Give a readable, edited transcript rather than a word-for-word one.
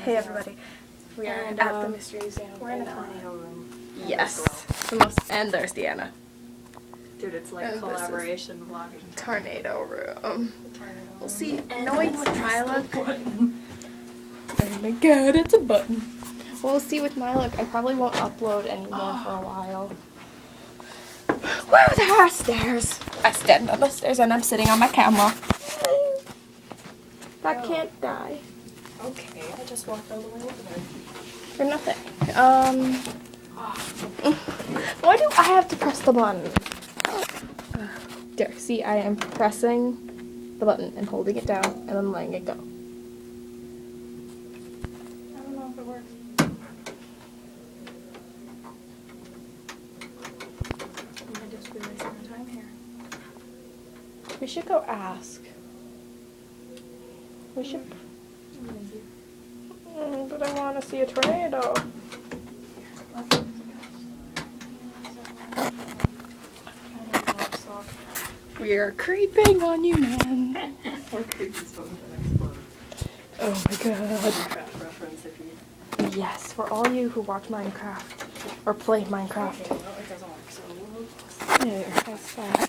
Hey everybody, we are And, at the Mystery Museum. We're in a tornado room. Yes, the most, and there's Deanna. Dude, it's like And this is collaboration vlogging. Tornado room. Tornado We'll room. see, And knowing it's with just my a luck. button. Oh my god, it's a button. We'll see with my luck, I probably won't upload anymore for a while. Where are the stairs? I stand on the stairs and I'm sitting on my camera. That can't die. Okay, I just walked all the way over there. For nothing. Why do I have to press the button? There, see, I am pressing the button and holding it down and then letting it go. I don't know if it works. I might just be wasting our time here. We should go ask. We should. But I want to see a tornado. We are creeping on you, man. Or creepy phones that explode. Oh my god. Minecraft reference if you... Yes, for all you who watch Minecraft or play Minecraft. Okay, well, it doesn't work, so we'll... There, that's fine.